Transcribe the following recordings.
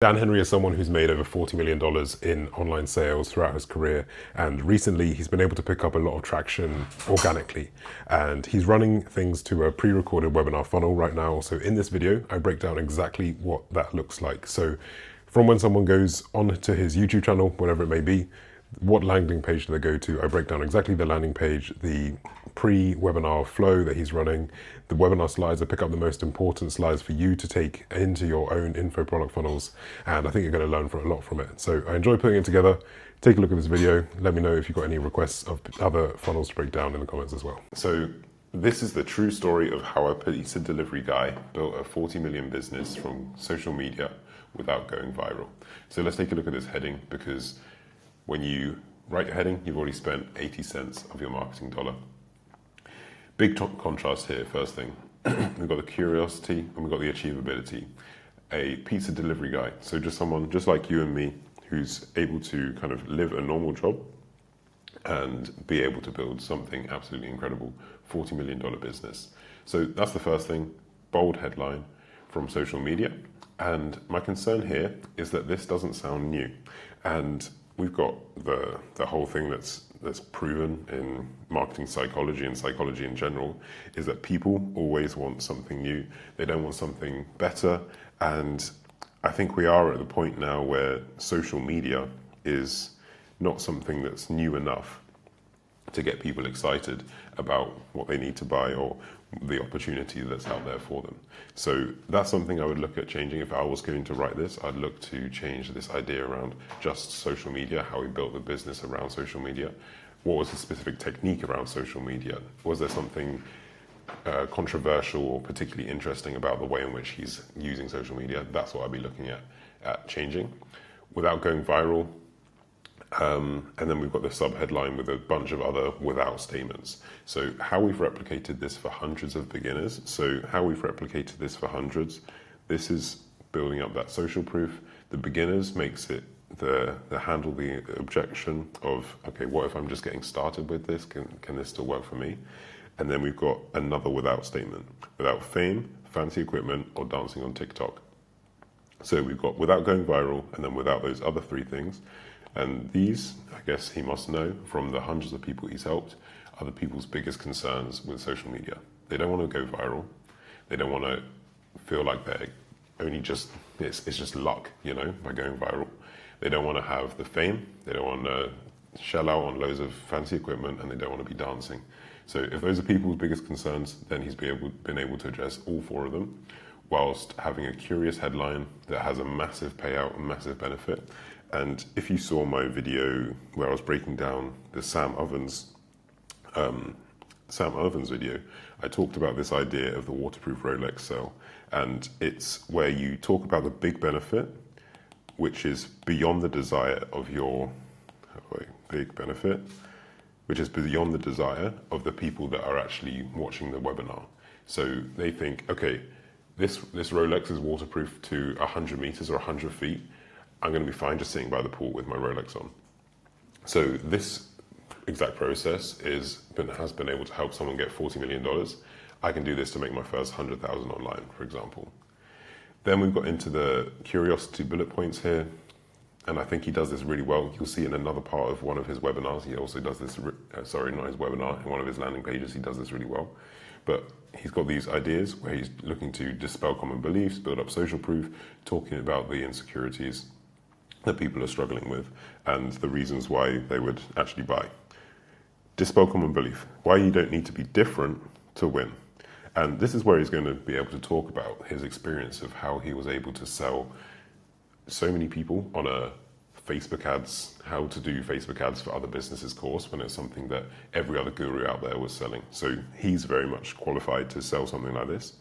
Dan Henry is someone who's made over $40 million in online sales throughout his career. And recently he's been able to pick up a lot of traction organically. And he's running things to a pre-recorded webinar funnel right now. So in this video, I break down exactly what that looks like. So from when someone goes on to his YouTube channel, whatever it may be, what landing page do they go to? I break down exactly the landing page, the pre-webinar flow that he's running, the webinar slides. I pick up the most important slides for you to take into your own info product funnels, and I think you're going to learn a lot from it. So I enjoy putting it together. Take a look at this video. Let me know if you've got any requests of other funnels to break down in the comments as well. So this is the true story of how a pizza delivery guy built a 40 million business from social media without going viral. So let's take a look at this heading, because when you write your heading, you've already spent 80 cents of your marketing dollar. Big contrast here, first thing. We've got the curiosity and we've got the achievability. A pizza delivery guy, so just someone just like you and me, who's able to kind of live a normal job and be able to build something absolutely incredible, $40 million business. So that's the first thing, bold headline from social media. And my concern here is that this doesn't sound new. And we've got the whole thing that's proven in marketing psychology and psychology in general, is that people always want something new. They don't want something better. And I think we are at the point now where social media is not something that's new enough to get people excited about what they need to buy or the opportunity that's out there for them. So that's something I would look at changing. If I was going to write this, I'd look to change this idea around just social media, how we built the business around social media. What was the specific technique around social media? Was there something controversial or particularly interesting about the way in which he's using social media? That's what I'd be looking at changing. Without going viral, and then we've got the sub-headline with a bunch of other without statements. So how we've replicated this for hundreds of beginners. So how we've replicated this for hundreds, this is building up that social proof. The beginners makes it the handle the objection of, okay, what if I'm just getting started with this? Can this still work for me? And then we've got another without statement. Without fame, fancy equipment, or dancing on TikTok. So we've got without going viral, and then without those other three things. And these, I guess he must know from the hundreds of people he's helped, are the people's biggest concerns with social media. They don't want to go viral. They don't want to feel like they're only just, it's just luck, by going viral. They don't want to have the fame. They don't want to shell out on loads of fancy equipment, and they don't want to be dancing. So if those are people's biggest concerns, then he's been able to address all four of them, whilst having a curious headline that has a massive payout and massive benefit. And if you saw my video where I was breaking down the Sam Ovens video, I talked about this idea of the waterproof Rolex cell. And it's where you talk about the big benefit, which is beyond the desire of the people that are actually watching the webinar. So they think, okay, this Rolex is waterproof to 100 meters or 100 feet. I'm going to be fine just sitting by the pool with my Rolex on. So this exact process has been able to help someone get $40 million. I can do this to make my first 100,000 online, for example. Then we've got into the curiosity bullet points here. And I think he does this really well. You'll see in another part of one of his webinars, he also does this, not his webinar, in one of his landing pages, he does this really well. But he's got these ideas where he's looking to dispel common beliefs, build up social proof, talking about the insecurities that people are struggling with and the reasons why they would actually buy. Dispel common belief, why you don't need to be different to win. And this is where he's going to be able to talk about his experience of how he was able to sell so many people on a Facebook ads, how to do Facebook ads for other businesses course, when it's something that every other guru out there was selling. So he's very much qualified to sell something like this.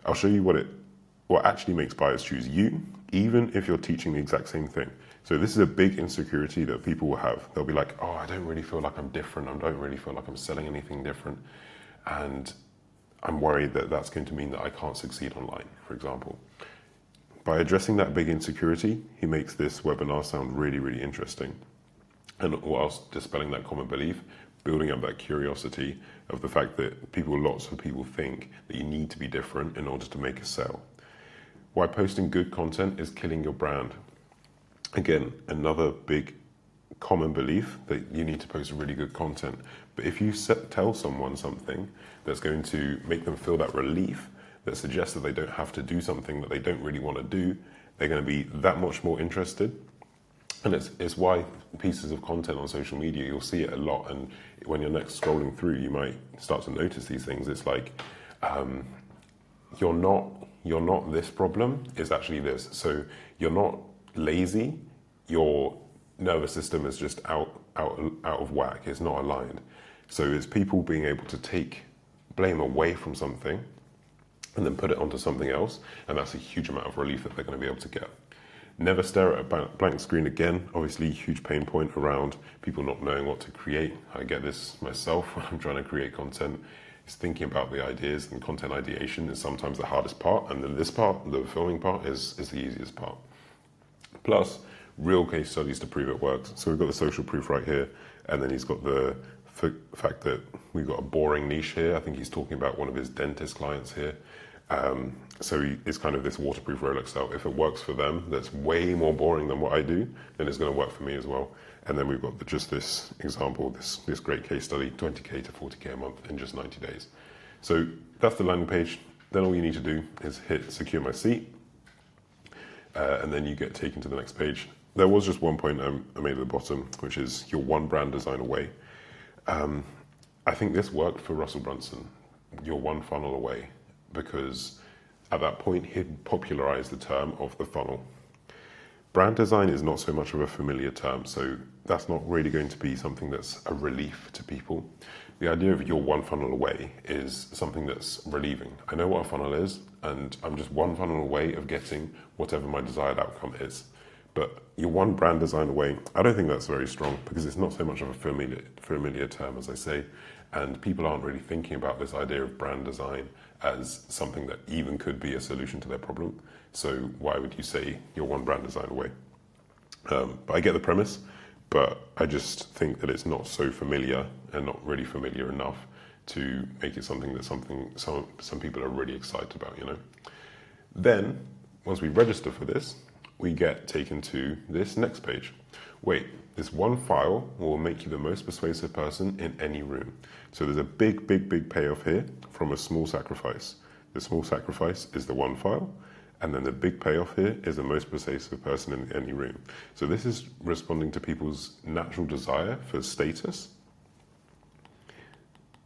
I'll show you what actually makes buyers choose you, even if you're teaching the exact same thing. So this is a big insecurity that people will have. They'll be like, oh, I don't really feel like I'm different. I don't really feel like I'm selling anything different. And I'm worried that that's going to mean that I can't succeed online, for example. By addressing that big insecurity, he makes this webinar sound really, really interesting. And whilst dispelling that common belief, building up that curiosity of the fact that lots of people think that you need to be different in order to make a sale. Why posting good content is killing your brand. Again, another big common belief that you need to post really good content. But if you tell someone something that's going to make them feel that relief, that suggests that they don't have to do something that they don't really want to do, they're going to be that much more interested. And it's why pieces of content on social media, you'll see it a lot. And when you're next scrolling through, you might start to notice these things. It's like, you're not this problem, it's actually this. So you're not lazy, your nervous system is just out of whack, it's not aligned. So it's people being able to take blame away from something and then put it onto something else, and that's a huge amount of relief that they're going to be able to get. Never stare at a blank screen again. Obviously, huge pain point around people not knowing what to create. I get this myself when I'm trying to create content. It's thinking about the ideas, and content ideation is sometimes the hardest part, and then this part, the filming part, is the easiest part. Plus, real case studies to prove it works. So we've got the social proof right here, and then he's got the fact that we've got a boring niche here. I think he's talking about one of his dentist clients here. So it's kind of this waterproof Rolex cell. If it works for them, that's way more boring than what I do, then it's going to work for me as well. And then we've got just this example, this great case study, 20K to 40K a month in just 90 days. So that's the landing page. Then all you need to do is hit secure my seat, and then you get taken to the next page. There was just one point I made at the bottom, which is your one brand design away. I think this worked for Russell Brunson, your one funnel away, because at that point he'd popularized the term of the funnel. Brand design is not so much of a familiar term, so that's not really going to be something that's a relief to people. The idea of your one funnel away is something that's relieving. I know what a funnel is, and I'm just one funnel away of getting whatever my desired outcome is. But your one brand design away, I don't think that's very strong, because it's not so much of a familiar term, as I say, and people aren't really thinking about this idea of brand design as something that even could be a solution to their problem. So why would you say your one brand design away? But I get the premise, but I just think that it's not so familiar and not really familiar enough to make it something that some people are really excited about, you know? Then, once we register for this, we get taken to this next page. Wait, this one file will make you the most persuasive person in any room. So there's a big payoff here from a small sacrifice. The small sacrifice is the one file, and then the big payoff here is the most persuasive person in any room. So this is responding to people's natural desire for status.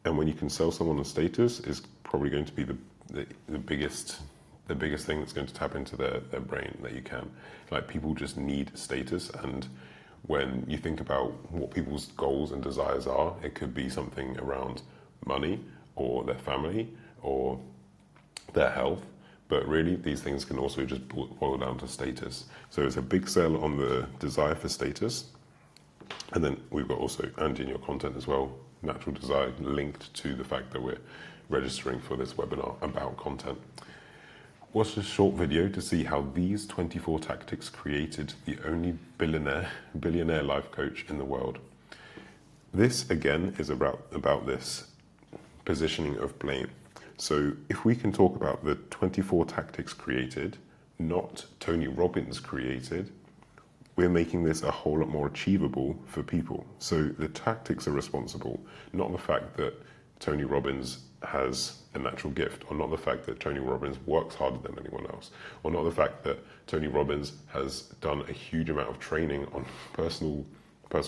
And when you can sell someone on status, is probably going to be the biggest thing that's going to tap into their brain that you can. Like, people just need status, and when you think about what people's goals and desires are, it could be something around money or their family or their health, but really these things can also just boil down to status. So it's a big sell on the desire for status, and then we've got also, and in your content as well, natural desire linked to the fact that we're registering for this webinar about content. Watch this short video to see how these 24 tactics created the only billionaire life coach in the world. This, again, is about this positioning of blame. So if we can talk about the 24 tactics created, not Tony Robbins created, we're making this a whole lot more achievable for people. So the tactics are responsible, not the fact that Tony Robbins has a natural gift, or not the fact that Tony Robbins works harder than anyone else, or not the fact that Tony Robbins has done a huge amount of training on personal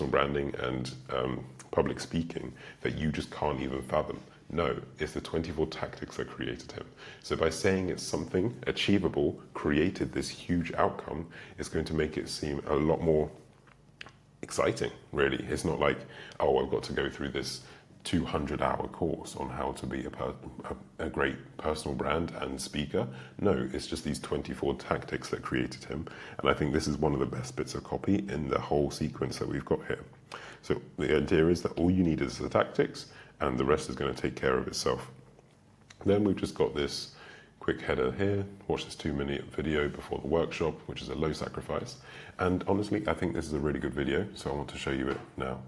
branding and public speaking that you just can't even fathom. No, it's the 24 tactics that created him. So by saying it's something achievable, created this huge outcome, it's going to make it seem a lot more exciting, really. It's not like, oh, I've got to go through this 200-hour course on how to be a great personal brand and speaker. No, it's just these 24 tactics that created him. And I think this is one of the best bits of copy in the whole sequence that we've got here. So the idea is that all you need is the tactics, and the rest is going to take care of itself. Then we've just got this quick header here. Watch this 2-minute video before the workshop, which is a low sacrifice. And honestly, I think this is a really good video, so I want to show you it now.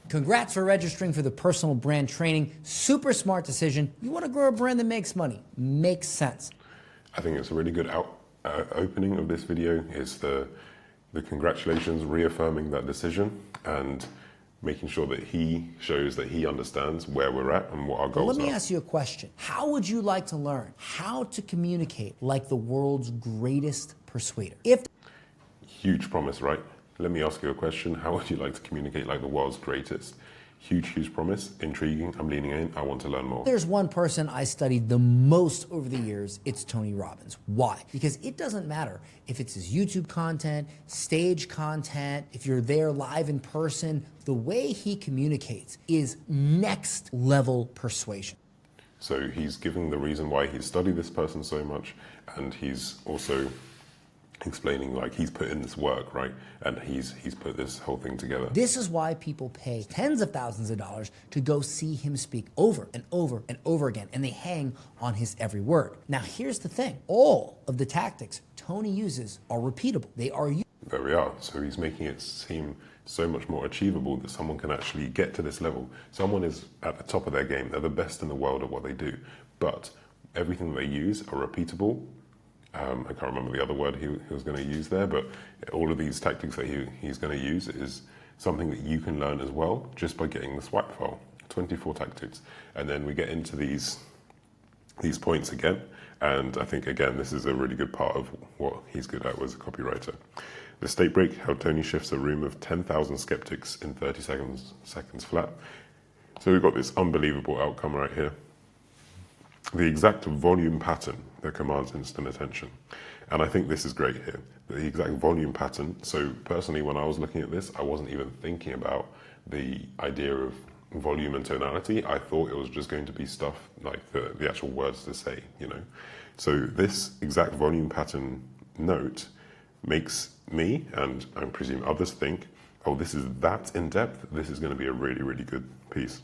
Congrats for registering for the personal brand training. Super smart decision. You want to grow a brand that makes money. Makes sense. I think it's a really good opening of this video. Is the congratulations, reaffirming that decision and making sure that he shows that he understands where we're at and what our But goals let me are. ask you a question. How would you like to learn how to communicate like the world's greatest persuader? If Huge promise, right? Let me ask you a question. How would you like to communicate like the world's greatest? Huge promise. Intriguing. I'm leaning in. I want to learn more. there's one person I studied the most over the years, it's Tony Robbins. Why? Because it doesn't matter if it's his YouTube content, stage content, if you're there live in person, the way he communicates is next level persuasion. So he's giving the reason why he's studied this person so much, and he's also explaining like he's put in this work, right? And he's put this whole thing together. This is why people pay tens of thousands of dollars to go see him speak over and over and over again, and they hang on his every word. Now, here's the thing. All of the tactics Tony uses are repeatable. They are There we are. So he's making it seem so much more achievable that someone can actually get to this level. Someone is at the top of their game. They're the best in the world at what they do. But everything they use are repeatable. I can't remember the other word he was going to use there, but all of these tactics that he's going to use is something that you can learn as well just by getting the swipe file. 24 tactics. And then we get into these points again. And I think, again, this is a really good part of what he's good at as a copywriter. The state break, how Tony shifts a room of 10,000 skeptics in 30 seconds flat. So we've got this unbelievable outcome right here. The exact volume pattern that commands instant attention. And I think this is great here. The exact volume pattern. So personally, when I was looking at this, I wasn't even thinking about the idea of volume and tonality. I thought it was just going to be stuff like the actual words to say, you know. So this exact volume pattern note makes me, and I presume others, think, oh, this is that in depth, this is going to be a really, really good piece.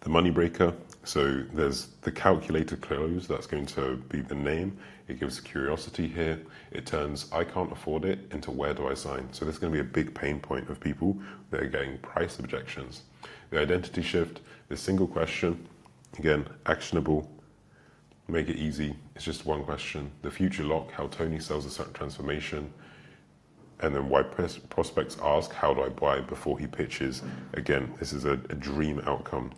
The money breaker, so there's the calculated close, that's going to be the name. It gives curiosity here. It turns I can't afford it into where do I sign? So this is going to be a big pain point of people that are getting price objections. The identity shift, the single question, again, actionable, make it easy. It's just one question. The future lock, how Tony sells a certain transformation. And then why prospects ask, how do I buy before he pitches? Again, this is a dream outcome.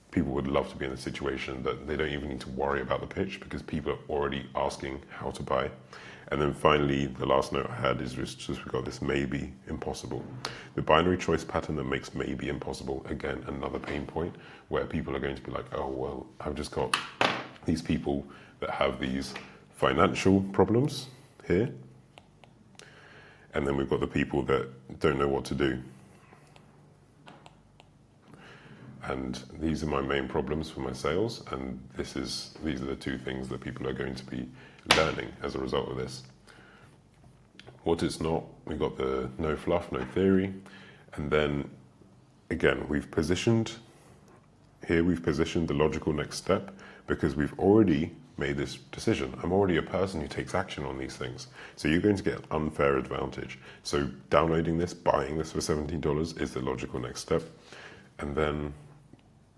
People would love to be in a situation that they don't even need to worry about the pitch because people are already asking how to buy. And then finally, the last note I had is just we've got this maybe impossible. The binary choice pattern that makes maybe impossible, again, another pain point where people are going to be like, oh, well, I've just got these people that have these financial problems here. And then we've got the people that don't know what to do. And these are my main problems for my sales, and these are the two things that people are going to be learning as a result of this. What it's not, we've got the no fluff, no theory, and then again, we've positioned the logical next step because we've already made this decision. I'm already a person who takes action on these things. So you're going to get an unfair advantage. So downloading this, buying this for $17 is the logical next step. And then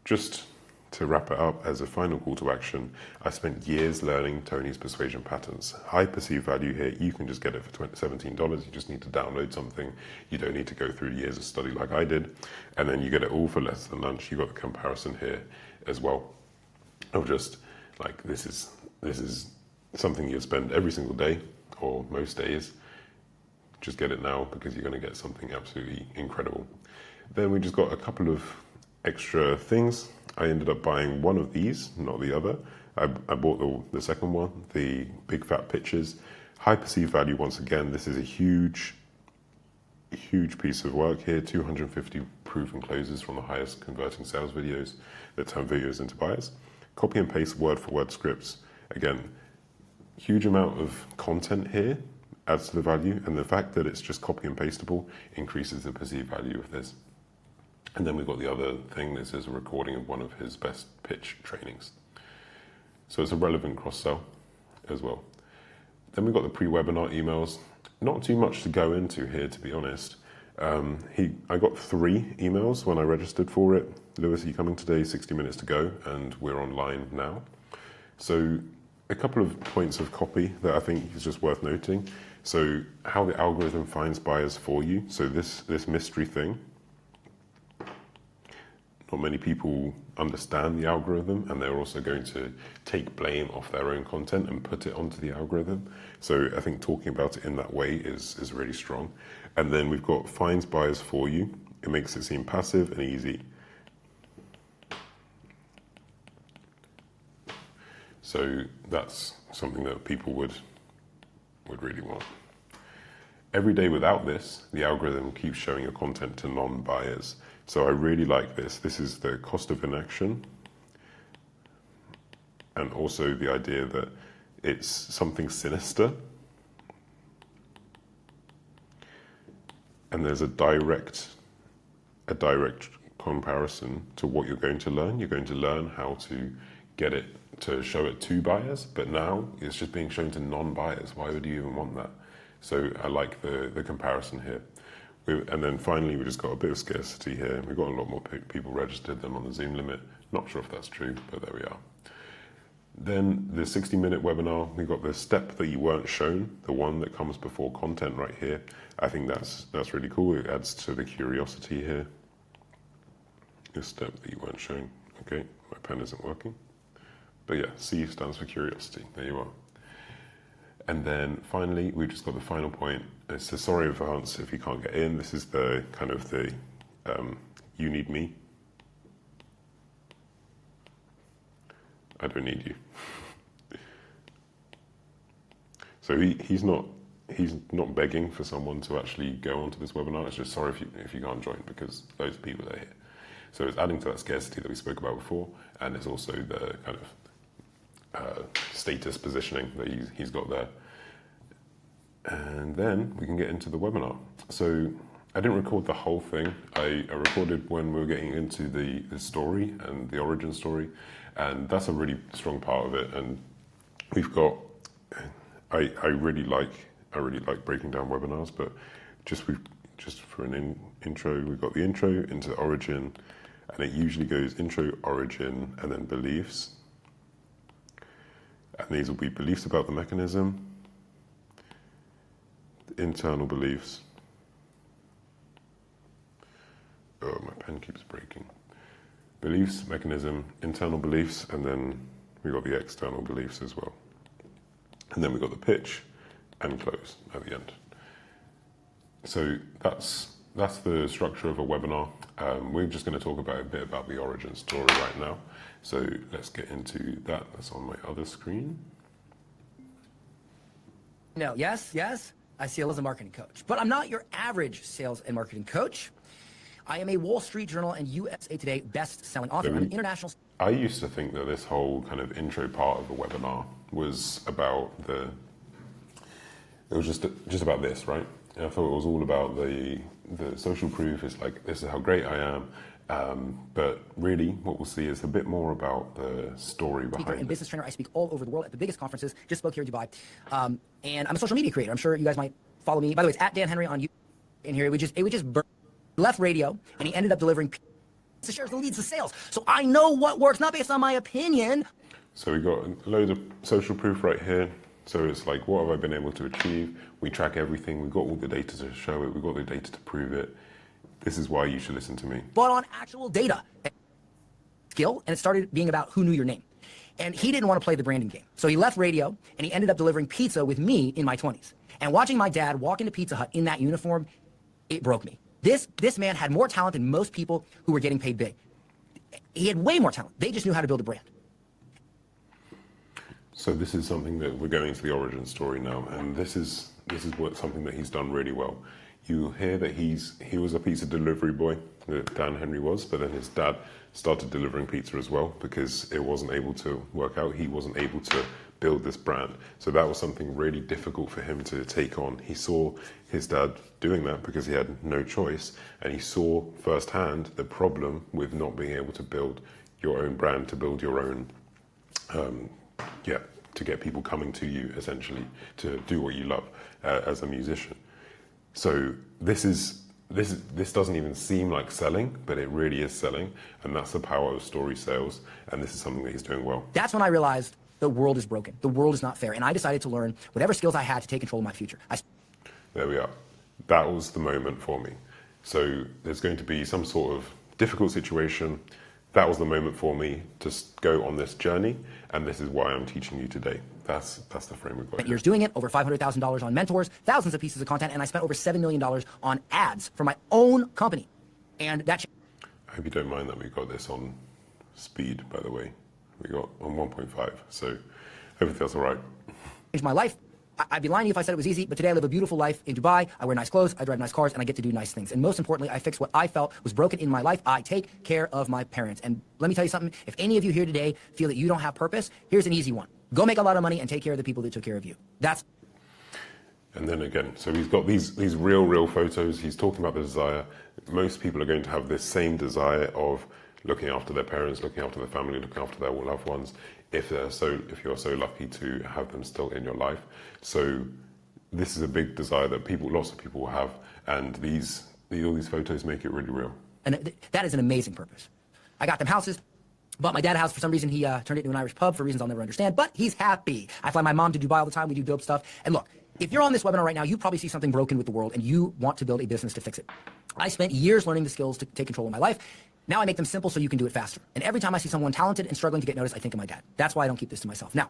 just to wrap it up as a final call to action, I spent years learning Tony's persuasion patterns. High perceived value here, you can just get it for $17. You just need to download something. You don't need to go through years of study like I did. And then you get it all for less than lunch. You've got the comparison here as well of just like, this is something you spend every single day or most days. Just get it now because you're going to get something absolutely incredible. Then we just got a couple of extra things. I ended up buying one of these, not the other. I bought the second one, the big fat pitches. High perceived value, once again, this is a huge piece of work here. 250 proven closes from the highest converting sales videos that turn videos into buyers. Copy and paste word for word scripts. Again, huge amount of content here adds to the value, and the fact that it's just copy and pasteable increases the perceived value of this. And then we've got the other thing. This is a recording of one of his best pitch trainings. So it's a relevant cross-sell as well. Then we've got the pre-webinar emails. Not too much to go into here, to be honest. I got 3 emails when I registered for it. Lewis, are you coming today? 60 minutes to go, and we're online now. So a couple of points of copy that I think is just worth noting. So how the algorithm finds buyers for you. So this mystery thing, not many people understand the algorithm, and they're also going to take blame off their own content and put it onto the algorithm. So I think talking about it in that way is really strong. And then we've got finds buyers for you. It makes it seem passive and easy. So that's something that people would really want. Every day without this, the algorithm keeps showing your content to non-buyers. So I really like this. This is the cost of inaction, and also the idea that it's something sinister. And there's a direct comparison to what you're going to learn. You're going to learn how to get it to show it to buyers, but now it's just being shown to non-buyers. Why would you even want that? So I like the comparison here. And then finally, we just got a bit of scarcity here. We've got a lot more people registered than on the Zoom limit. Not sure if that's true, but there we are. Then the 60-minute webinar, we got the step that you weren't shown, the one that comes before content right here. I think that's really cool. It adds to the curiosity here. The step that you weren't shown. Okay, my pen isn't working. But yeah, C stands for curiosity. There you are. And then finally, we just got the final point. It's the sorry advance if you can't get in. This is the kind of the you need me. I don't need you. So he's not begging for someone to actually go onto this webinar. It's just sorry if you can't join because those people are here. So it's adding to that scarcity that we spoke about before, and it's also the kind of status positioning that he's got there. And then we can get into the webinar. So I didn't record the whole thing. I recorded when we were getting into the story and the origin story, and that's a really strong part of it. And we've got, I really like breaking down webinars, but just for an intro, we've got the intro into origin, and it usually goes intro, origin, and then beliefs. And these will be beliefs about the mechanism, internal beliefs. Oh, my pen keeps breaking. Beliefs, mechanism, internal beliefs, and then we got the external beliefs as well. And then we got the pitch and close at the end. So that's the structure of a webinar. We're just going to talk about a bit about the origin story right now. So let's get into that. That's on my other screen. No, yes, I sales and marketing coach, but I'm not your average sales and marketing coach. I am a Wall Street Journal and USA Today best-selling author. I'm an international. I used to think that this whole kind of intro part of the webinar was about it was just about this, right? And I thought it was all about the social proof. It's like, this is how great I am. But really, what we'll see is a bit more about the story behind it. And business trainer. I speak all over the world at the biggest conferences. Just spoke here in Dubai. And I'm a social media creator. I'm sure you guys might follow me. By the way, it's at Dan Henry on YouTube. And here it would just burn. Left radio, and he ended up delivering the shares that leads to sales. So I know what works, not based on my opinion. So we got loads of social proof right here. So it's like, what have I been able to achieve? We track everything. We've got all the data to show it. We've got the data to prove it. This is why you should listen to me. But on actual data. Skill, and it started being about who knew your name. And he didn't want to play the branding game. So he left radio, and he ended up delivering pizza with me in my 20s. And watching my dad walk into Pizza Hut in that uniform, it broke me. This man had more talent than most people who were getting paid big. He had way more talent. They just knew how to build a brand. So this is something that we're going into the origin story now, and this is something that he's done really well. You hear that he was a pizza delivery boy, that Dan Henry was, but then his dad started delivering pizza as well because it wasn't able to work out. He wasn't able to build this brand. So that was something really difficult for him to take on. He saw his dad doing that because he had no choice, and he saw firsthand the problem with not being able to build your own brand, to build your own, to get people coming to you, essentially, to do what you love as a musician. So this doesn't even seem like selling, but it really is selling, and that's the power of story sales, and this is something that he's doing well. That's when I realized the world is broken. The world is not fair. And I decided to learn whatever skills I had to take control of my future. There we are. That was the moment for me. So there's going to be some sort of difficult situation. That was the moment for me to go on this journey, and this is why I'm teaching you today. That's the frame we've got. Spent years doing it, over $500,000 on mentors, thousands of pieces of content, and I spent over $7 million on ads for my own company. And that I hope you don't mind that we got this on speed, by the way. We got on 1.5, so hopefully that's all right. changed my life. I'd be lying to you if I said it was easy, but today I live a beautiful life in Dubai. I wear nice clothes, I drive nice cars, and I get to do nice things. And most importantly, I fix what I felt was broken in my life. I take care of my parents. And let me tell you something, if any of you here today feel that you don't have purpose, here's an easy one. Go make a lot of money and take care of the people that took care of you. That's... And then again, so he's got these real photos. He's talking about the desire. Most people are going to have this same desire of looking after their parents, looking after their family, looking after their loved ones, if you're so lucky to have them still in your life. So this is a big desire that lots of people have, and all these photos make it really real. And that is an amazing purpose. I got them houses. Bought my dad a house. For some reason, he turned it into an Irish pub for reasons I'll never understand, but he's happy. I fly my mom to Dubai all the time. We do dope stuff. And look, if you're on this webinar right now, you probably see something broken with the world and you want to build a business to fix it. I spent years learning the skills to take control of my life. Now I make them simple so you can do it faster. And every time I see someone talented and struggling to get noticed, I think of my dad. That's why I don't keep this to myself. Now,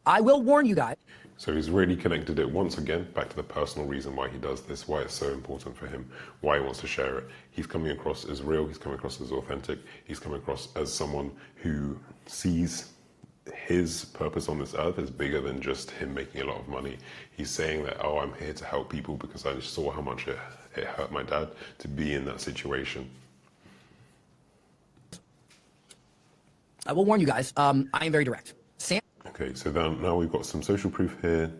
I will warn you guys. So he's really connected it once again back to the personal reason why he does this, why it's so important for him, why he wants to share it. He's coming across as real, he's coming across as authentic, he's coming across as someone who sees his purpose on this earth is bigger than just him making a lot of money. He's saying that, oh, I'm here to help people because I just saw how much it hurt my dad to be in that situation. I will warn you guys, I am very direct. Okay, so now we've got some social proof here,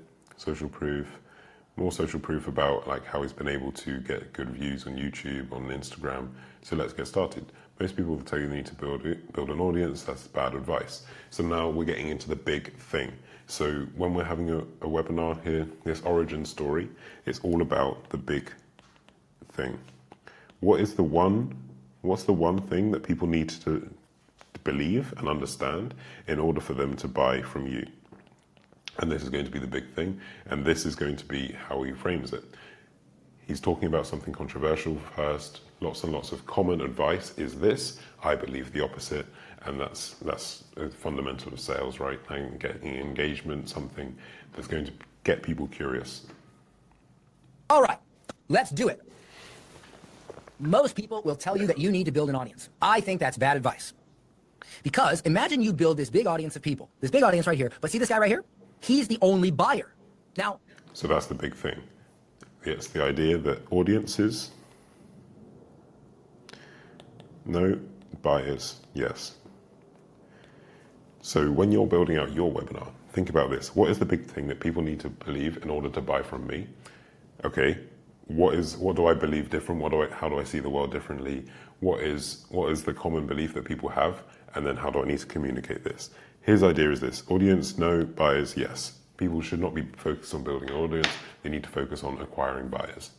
more social proof about like how he's been able to get good views on YouTube, on Instagram. So let's get started. Most people will tell you need to build an audience. That's bad advice. So now we're getting into the big thing. So when we're having a webinar here, this origin story, it's all about the big thing. What's the one thing that people need to believe and understand in order for them to buy from you? And this is going to be the big thing, and this is going to be how he frames it. He's talking about something controversial first. Lots and lots of common advice is this. I believe the opposite, and that's a fundamental of sales, right? And getting engagement, something that's going to get people curious. All right, let's do it. Most people will tell you that you need to build an audience. I think that's bad advice. Because imagine you build this big audience of people, this big audience right here, but see this guy right here? He's the only buyer. Now, so that's the big thing. It's the idea that audiences, no, buyers, yes. So when you're building out your webinar, think about this. What is the big thing that people need to believe in order to buy from me? Okay, what do I believe different? How do I see the world differently? What is the common belief that people have? And then how do I need to communicate this? His idea is this: audience, no, buyers, yes. People should not be focused on building an audience. They need to focus on acquiring buyers.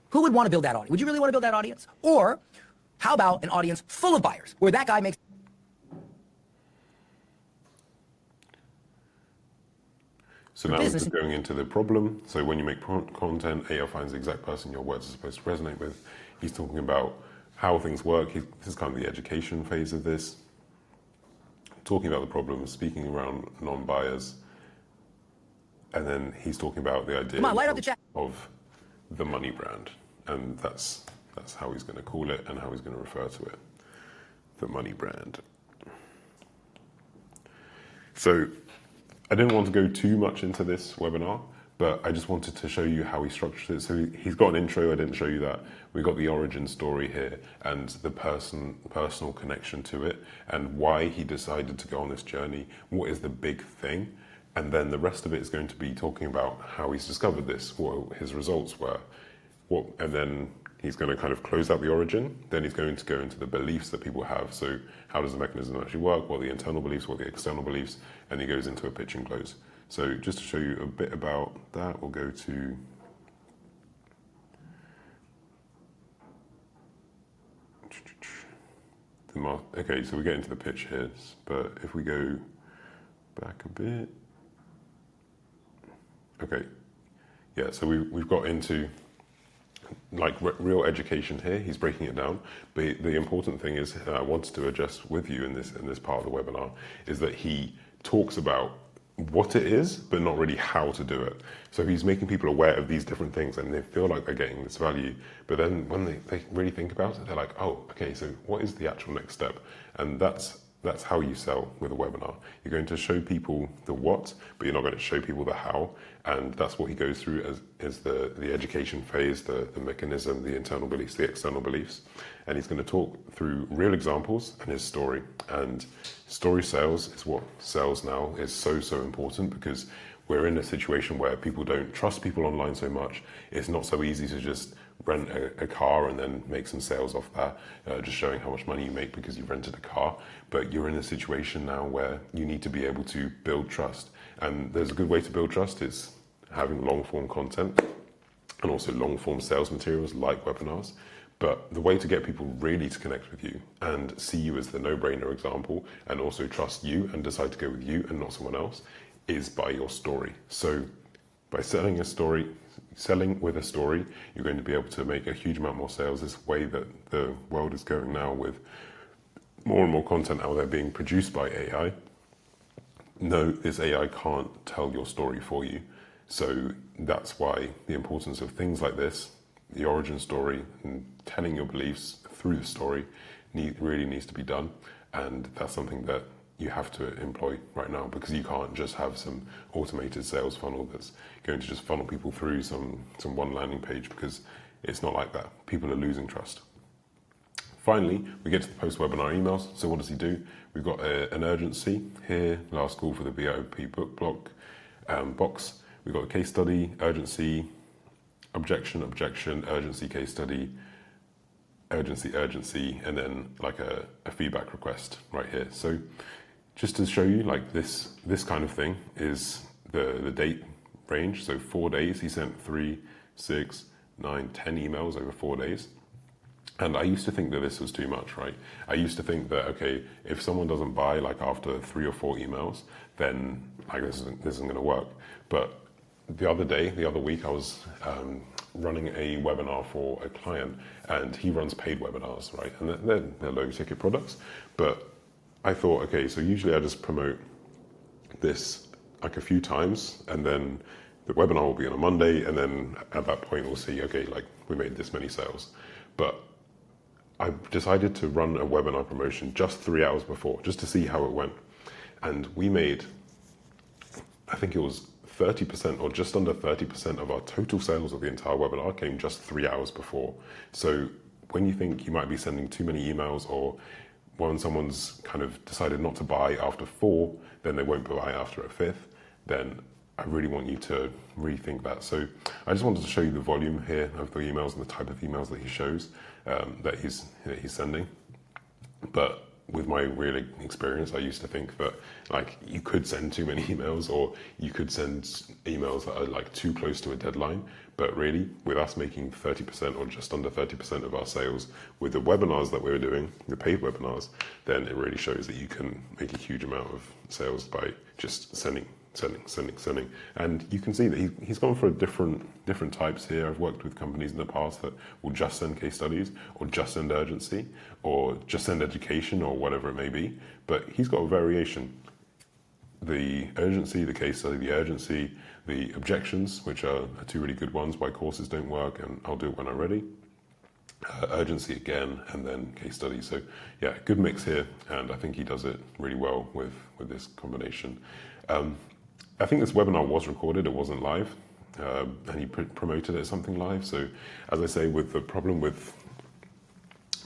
Who would want to build that audience? Would you really want to build that audience? Or how about an audience full of buyers where that guy makes... So now we're going into the problem. So when you make content, AI finds the exact person your words are supposed to resonate with. He's talking about how things work. This is kind of the education phase of this. Talking about the problems, speaking around non-buyers. And then he's talking about the idea of the money brand. And that's how he's going to call it and how he's going to refer to it. The money brand. So I didn't want to go too much into this webinar, but I just wanted to show you how he structured it. So he's got an intro, I didn't show you that. We got the origin story here and the personal connection to it and why he decided to go on this journey. What is the big thing? And then the rest of it is going to be talking about how he's discovered this, what his results were. And then he's going to kind of close out the origin. Then he's going to go into the beliefs that people have. So how does the mechanism actually work? What are the internal beliefs? What are the external beliefs? And he goes into a pitch and close. So just to show you a bit about that, we'll go to okay, so we get into the pitch here, but if we go back a bit. Okay, yeah, so we've got into like real education here. He's breaking it down, but the important thing is I wanted to address with you in this part of the webinar is that he talks about what it is, but not really how to do it. So he's making people aware of these different things and they feel like they're getting this value. But then when they really think about it, they're like, oh, okay, so what is the actual next step? And that's how you sell with a webinar. You're going to show people the what, but you're not going to show people the how. And that's what he goes through as the education phase, the mechanism, the internal beliefs, the external beliefs. And he's going to talk through real examples and his story. And story sales is what sells now, is so important because we're in a situation where people don't trust people online so much. It's not so easy to just rent a car and then make some sales off that, just showing how much money you make because you rented a car. But you're in a situation now where you need to be able to build trust. And there's a good way to build trust is having long form content and also long form sales materials like webinars. But the way to get people really to connect with you and see you as the no-brainer example and also trust you and decide to go with you and not someone else is by your story. So by selling with a story, you're going to be able to make a huge amount more sales. This way that the world is going now with more and more content out there being produced by AI. No, this AI can't tell your story for you. So that's why the importance of things like this, the origin story and telling your beliefs through the story really needs to be done. And that's something that you have to employ right now because you can't just have some automated sales funnel that's going to just funnel people through some one landing page because it's not like that. People are losing trust. Finally, we get to the post-webinar emails. So what does he do? We've got an urgency here, last call for the VIP book block box. We've got a case study, urgency, objection, urgency, case study, urgency, and then like a feedback request right here. So just to show you like this kind of thing is the date range. So 4 days, he sent 3, 6, 9, 10 emails over 4 days. And I used to think that this was too much, right? I used to think that, okay, if someone doesn't buy like after 3 or 4 emails, then like this isn't going to work. But the other week, I was running a webinar for a client, and he runs paid webinars, right? And they're low ticket products. But I thought, okay, so usually I just promote this like a few times, and then the webinar will be on a Monday, and then at that point we'll see, okay, like we made this many sales. But I decided to run a webinar promotion just 3 hours before, just to see how it went. And we made, I think it was 30% or just under 30% of our total sales of the entire webinar came just 3 hours before. So when you think you might be sending too many emails, or when someone's kind of decided not to buy after 4, then they won't buy after a 5th, then I really want you to rethink that. So I just wanted to show you the volume here of the emails and the type of emails that he shows that he's sending. But with my real experience, I used to think that like you could send too many emails, or you could send emails that are like too close to a deadline. But really, with us making 30% or just under 30% of our sales with the webinars that we were doing, the paid webinars, then it really shows that you can make a huge amount of sales by just sending. And you can see that he's gone for different types here. I've worked with companies in the past that will just send case studies, or just send urgency, or just send education, or whatever it may be. But he's got a variation. The urgency, the case study, the urgency, the objections, which are 2 really good ones, why courses don't work, and I'll do it when I'm ready. Urgency again, and then case study. So yeah, good mix here, and I think he does it really well with this combination. I think this webinar was recorded, it wasn't live, and he promoted it as something live. So as I say, with the problem with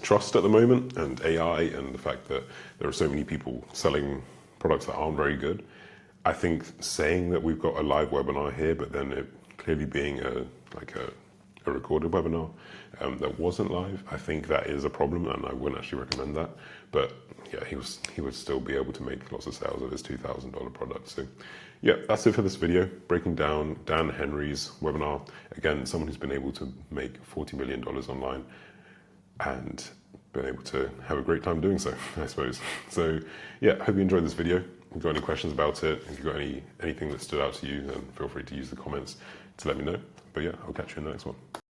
trust at the moment and AI and the fact that there are so many people selling products that aren't very good, I think saying that we've got a live webinar here, but then it clearly being a recorded webinar that wasn't live, I think that is a problem, and I wouldn't actually recommend that. But yeah, he would still be able to make lots of sales of his $2,000 product. So yeah, that's it for this video, breaking down Dan Henry's webinar. Again, someone who's been able to make $40 million online and been able to have a great time doing so, I suppose. So yeah, hope you enjoyed this video. If you've got any questions about it, if you've got anything that stood out to you, then feel free to use the comments to let me know. But yeah, I'll catch you in the next one.